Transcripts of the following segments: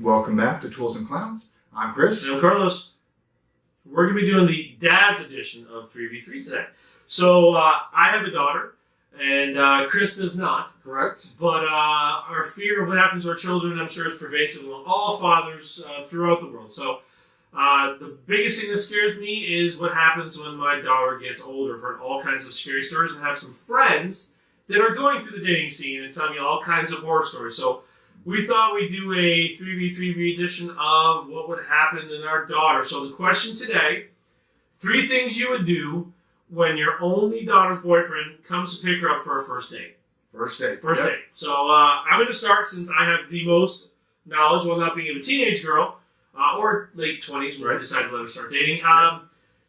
Welcome back to Tools and Clowns. I'm Chris. And I'm Carlos. We're going to be doing the dad's edition of 3v3 today. So I have a daughter, and Chris does not. Correct. But our fear of what happens to our children, I'm sure, is pervasive among all fathers throughout the world. So the biggest thing that scares me is what happens when my daughter gets older. I've heard all kinds of scary stories and have some friends that are going through the dating scene and telling me all kinds of horror stories. So we thought we'd do a 3v3 edition of what would happen in our daughter. So the question today, 3 things you would do when your only daughter's boyfriend comes to pick her up for a first date. First date. First date. So I'm going to start since I have the most knowledge while not being a teenage girl or late 20s when I decide to let her start dating.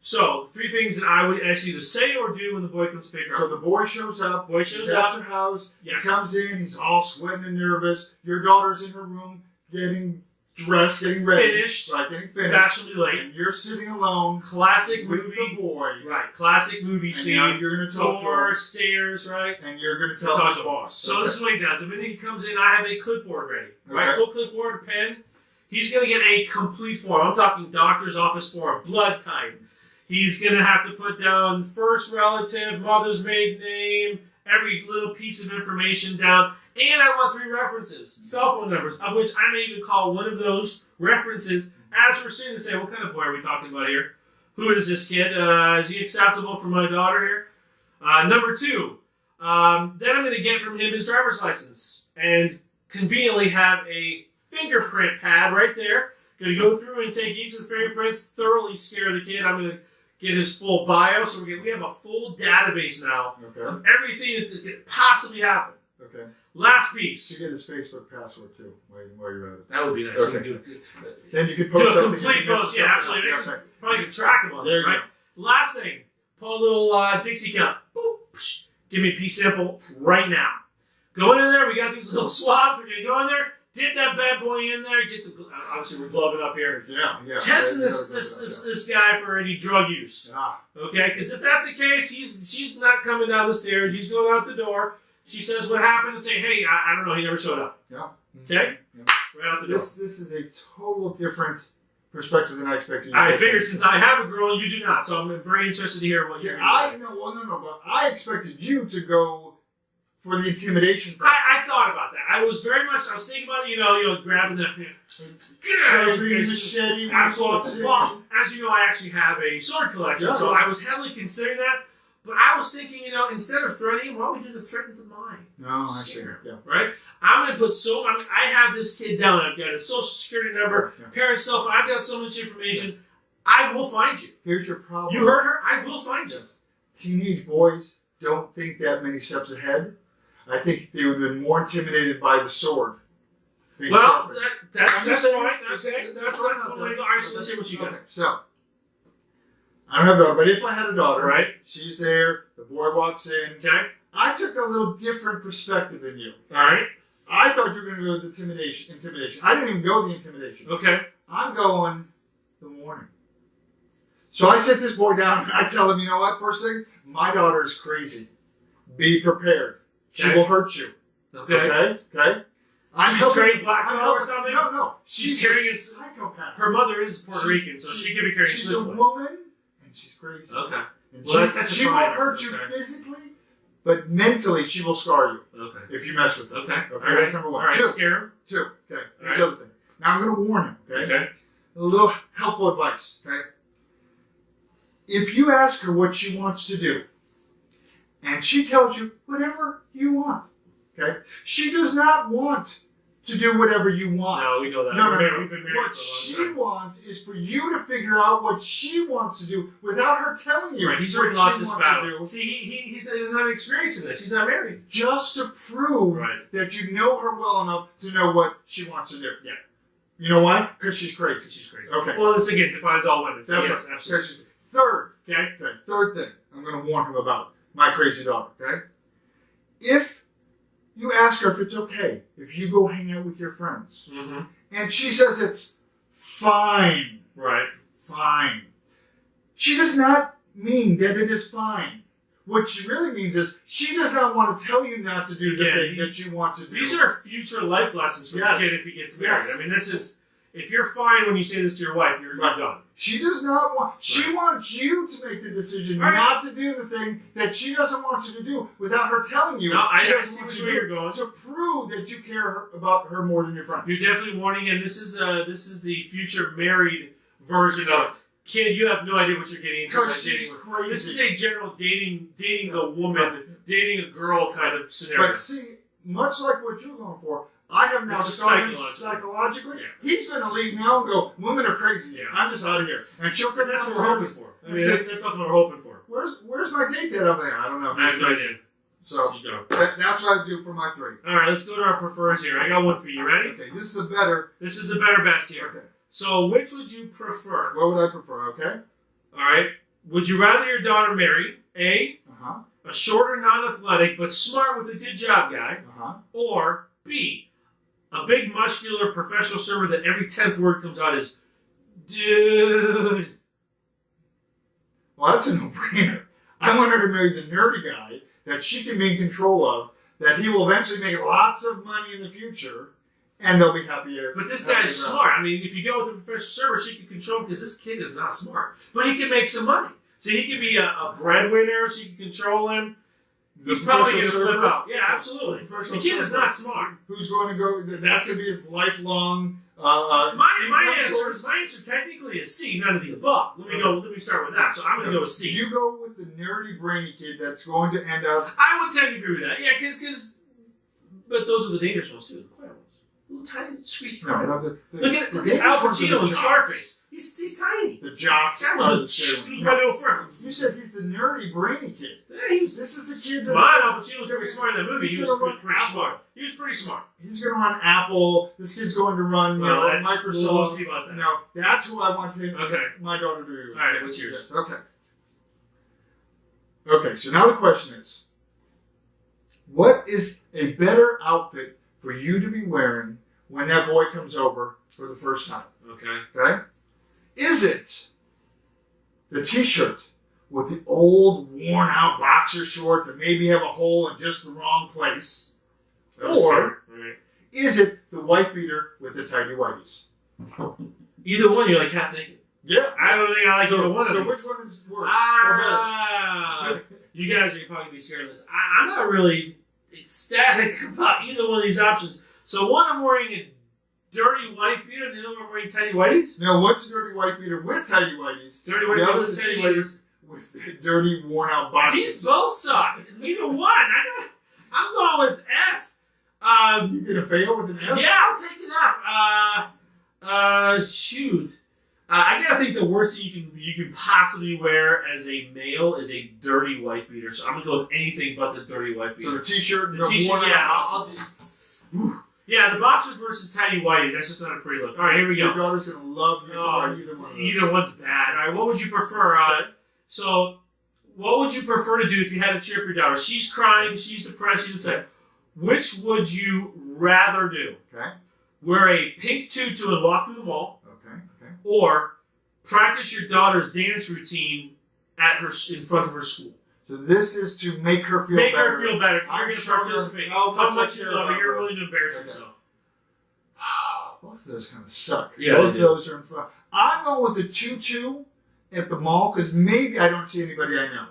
So 3 things that I would actually either say or do when the boy comes to pick her up. So the boy shows up. He's at your house. Yes. He comes in. He's all sweating and nervous. Your daughter's in her room getting dressed, getting ready. Finished. Right, getting finished. Fashionably late. And you're sitting alone. Classic with movie. the boy. Right. Classic movie And scene. now you're going to talk Door, to him. stairs, right? And you're going to tell Talk his to him. boss. So this is what he does. The minute he comes in, I have a clipboard ready. Right? Okay. Full clipboard, a pen. He's going to get a complete form. I'm talking doctor's office form, blood type. He's going to have to put down first relative, mother's maiden name, every little piece of information down. And I want 3 references, cell phone numbers, of which I may even call one of those references as we're sitting and say, what kind of boy are we talking about here? Who is this kid? Is he acceptable for my daughter here? Number 2, then I'm going to get from him his driver's license and conveniently have a fingerprint pad right there. Going to go through and take each of the fingerprints, thoroughly scare the kid. I'm going to get his full bio. So we have a full database now of everything that could possibly happen. Okay. Last piece. You get his Facebook password too while you're at it. That would be nice. Okay. Then you could post do a something. complete post. Yeah, absolutely. Okay. Probably can track him on There it, you right? Last thing. Pull a little Dixie cup. Boop, psh, give me a pea sample right now. Go in there. We got these little swabs. We're going to go in there. Dip that bad boy in there. Get the. Obviously, we're gloving up here. Yeah. Testing this guy for any drug use. Ah. Okay, because if that's the case, she's not coming down the stairs. He's going out the door. She says what happened and say, hey, I don't know. He never showed up. Yeah. Okay. Yeah. Right out the door. This is a total different perspective than I expected. I figured since I have a girl, you do not. So I'm very interested to hear what you're going to say. No. But I expected you to go for the intimidation. I thought about that. I was thinking about, grabbing the machete. Absolutely. Well, as you know, I actually have a sword collection, Yeah. so I was heavily considering that. But I was thinking, instead of threatening him, why don't we do the threaten to mine? No, I Scare see. him, Yeah. right? I'm going to put I have this kid down. I've got a social security number, parents' cell phone. I've got so much information. I will find you. Here's your problem. You heard her? I will find you. Teenage boys don't think that many steps ahead. I think they would have been more intimidated by the sword. Well, that's fine. Okay. That's one way to go. All right, so let's see what you got. Okay. So, I don't have a daughter, but if I had a daughter, right? She's there, the boy walks in. Okay. I took a little different perspective than you. All right. I thought you were going to go with the intimidation. I didn't even go the intimidation. Okay. I'm going the warning. So I sit this boy down and I tell him, you know what, first thing, my daughter is crazy. Be prepared. She will hurt you. Okay. Okay? She's trained black belt or something? No. She's carrying a psychopath. Her mother is Puerto Rican, so she could be carrying She's a woman and she's crazy. Okay. And Well, she won't hurt you physically, but mentally she will scar you. Okay. If you mess with her. Okay. Okay, that's number 1. All right, 2. scare him. 2. Okay. Here's Right. the other thing. Now I'm going to warn him. Okay. A little helpful advice. Okay. If you ask her what she wants to do, and she tells you whatever you want, okay? She does not want to do whatever you want. No, we know that. No. We've been married What for a long she time. wants is for you to figure out what she wants to do without her telling you Right, he's what already lost she his wants battle. to do. See, he doesn't have experience in this. He's not married. Just to prove that you know her well enough to know what she wants to do. Yeah. You know why? Because she's crazy. She's crazy. Okay. Well, this again defines all women. So That's yes, right. absolutely. Third. Okay. Third thing I'm going to warn him about my crazy daughter. Okay. If you ask her if it's okay if you go hang out with your friends, and she says it's fine. Right. Fine. She does not mean that it is fine. What she really means is she does not want to tell you not to do the thing that you want to do. These are future life lessons for the kid if he gets married. I mean, this is if you're fine when you say this to your wife, you're Right. done. She does not want. She Right. wants you to make the decision Right. not to do the thing that she doesn't want you to do without her telling you. No, I she doesn't see want which you way to you're going. to prove that you care about her more than your friends. You're definitely warning, and this is the future married version of kid. You have no idea what you're getting into by Because she's dating. crazy. This is a general dating a woman, dating a girl kind of scenario. But see, much like what you're going for, I have now This is started psychologically. psychologically. Yeah. He's going to leave now and go, women are crazy. Yeah. I'm just out of here. And she'll come That's down what we're hoping and say, for. I mean, that's what we're hoping for. where's my date dad up there? I don't know. I have no idea. So You go. that's what I do for my 3. All right, let's go to our prefers here. I got one for you. Ready? Okay, this is the better. This is the better best here. Okay. So, which would you prefer? What would I prefer? Okay. All right. Would you rather your daughter marry a shorter, non-athletic but smart with a good job guy, or B, a big, muscular professional server that every 10th word comes out is, dude? Well, that's a no-brainer. I want her to marry the nerdy guy that she can be in control of, that he will eventually make lots of money in the future, and they'll be happy. But this happy guy's around. smart. I mean, if you go with a professional server, she can control him because this kid is not smart. But he can make some money. So he can be a breadwinner. She can control him. He's probably going to flip out. Yeah, absolutely. The kid is not smart. Who's going to go? That's going to be his lifelong. My income source. answer technically is C, none of the above. Let me start with that. So I'm going to go with C. You go with the nerdy, brainy kid that's going to end up. I would tend to agree with that. Yeah, but those are the dangerous ones too. The quiet ones. Little tiny, squeaky. No, not the Look at dangerous Al ones are the Pacino in jocks. Scarface. He's tiny. The jocks. That are was the a scary my ones. little friend. You said he's the nerdy, brainy kid. Yeah, he was. This is the kid that's. Mine, Al Pacino was pretty smart in that movie. He's He was gonna run pretty Apple. smart. He was pretty smart. He's going to run Apple. This kid's going to run, Well, Microsoft. we'll see about that. No, that's who I want to Okay. my daughter to do. All right, Yes, what's yours? yes. Okay. Okay, so now the question is, what is a better outfit for you to be wearing when that boy comes over for the first time? Okay. Okay? Is it the t-shirt with the old worn out boxer shorts that maybe have a hole in just the wrong place? That was Or scary. All right. is it the wife beater with the tidy whities? Either one, you're like half naked. Yeah. I don't think I like either one of So these. which one is worse or better? You guys are probably be scared of this. I'm not really ecstatic about either one of these options. So one, I'm wearing a dirty wife beater, and the other one I'm wearing tidy whities. Now, what's a dirty white beater with tidy whities? Dirty The white beater other's with a tidy t-shirt whities. with dirty, worn-out boxers. These both suck. Neither one. I'm going with F. You're gonna fail with an F? Yeah, I'll take it up. Shoot. I gotta think the worst thing you can possibly wear as a male is a dirty wife beater. So I'm gonna go with anything but the dirty wife beater. So the t-shirt and The the t-shirt, worn-out yeah, boxers. yeah, the boxers versus tidy whities. That's just not a pretty look. All right, here we Your go. daughter's gonna love you for either one of those. Either one's bad. All right, what would you prefer? So, what would you prefer to do if you had to cheer up your daughter? She's crying. She's depressed. She's upset. Which would you rather do? Okay. Wear a pink tutu and walk through the mall, Okay. or practice your daughter's dance routine in front of her school. So this is to make her feel Make better. her feel better. You're I'm going to showing her participate. how How much much I you care love her. about You're her. willing to embarrass Okay. yourself. Both of those kind of suck. Yeah, Both of they do. those are in front. I'm going with the tutu at the mall because maybe I don't see anybody I know.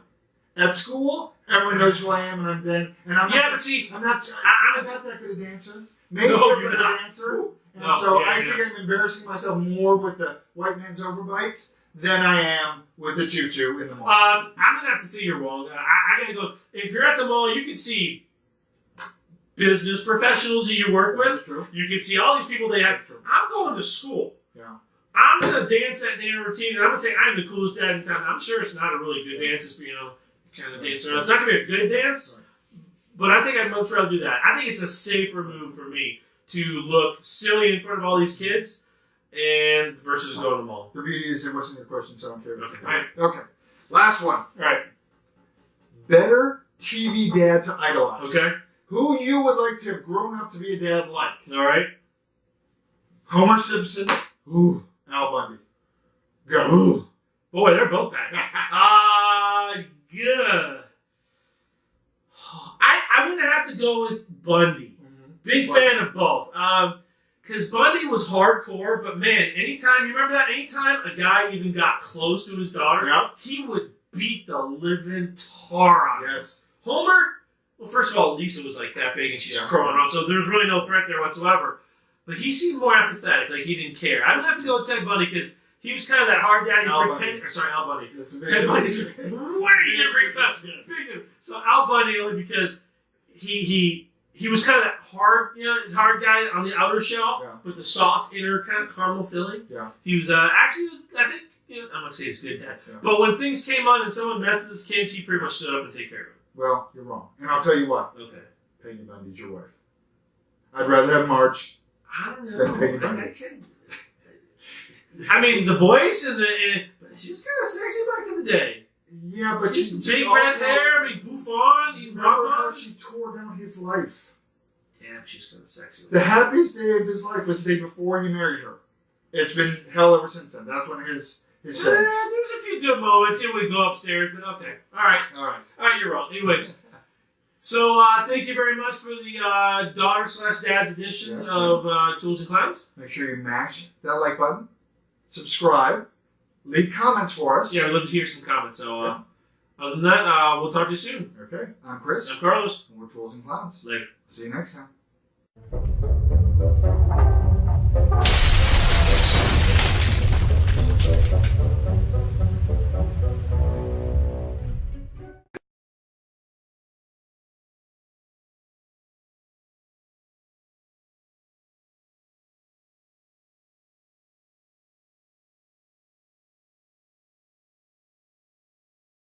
At school, everyone knows who I am and I'm dead. And I'm Yeah, not, but see, I'm not that good a dancer. Maybe No, you're you're a better not. dancer. And No, so yeah, I yeah. think I'm embarrassing myself more with the white man's overbite than I am with the tutu in the mall. I'm going to have to say you're wrong. I got to go. If you're at the mall, you can see business professionals that you work with. That's true. You can see all these people they have. True. I'm going to school. Yeah. I'm going to dance that dance routine, and I'm going to say I'm the coolest dad in town. I'm sure it's not a really good dance, it's, kind of dancer. It's not going to be a good dance, but I think I'd much rather do that. I think it's a safer move for me to look silly in front of all these kids and versus going to the mall. The beauty is it wasn't your question, so I don't care. Okay, fine. Okay. Last one. All right. Better TV dad to idolize. Okay. Who you would like to have grown up to be a dad like? All right. Homer Simpson. Ooh. Al Bundy. Go. Ooh. Boy, they're both bad. Good. I'm going to have to go with Bundy. Big fan of both. because Bundy was hardcore, but man, anytime, you remember that? Anytime a guy even got close to his daughter, Yep. he would beat the living tar out of her. Yes. Homer, well, first of all, Lisa was like that big and she's crawling around, so there's really no threat there whatsoever. But he seemed more apathetic, like he didn't care. I'm gonna have to go with Ted Bundy because he was kind of that hard daddy Al pretend. Bundy. Or sorry, Al Bundy. That's a big Ted Bundy. difference. What are you gonna bring up? So Al Bundy only because he was kind of that hard, hard guy on the outer shell, Yeah. with the soft inner kind of caramel filling. Yeah. He was actually, I think, I'm gonna say he's a good dad. Yeah. But when things came on and someone messed with his kids, he pretty much stood up and take care of them. Well, you're wrong. And I'll tell you what. Okay. Peggy Bundy's your wife. I'd rather have Marge. I don't know. Then Peggy Bundy. I mean, the voice and she was kind of sexy back in the day. Yeah, but She's she big also- red hair, big bouffon, eating Remember how bonbons. she tore down his life? Yeah, she's kind of sexy. The happiest day of his life was the day before he married her. It's been hell ever since then. That's when his There's said. a few good moments. Here we go upstairs, but okay. All right, you're wrong. Anyways, so thank you very much for the daughter/dad's edition of Tools and Clowns. Make sure you mash that like button, subscribe, leave comments for us. Yeah, I'd love to hear some comments. So other than that, we'll talk to you soon. Okay, I'm Chris. I'm Carlos. And we're Tools and Clowns. Later. See you next time.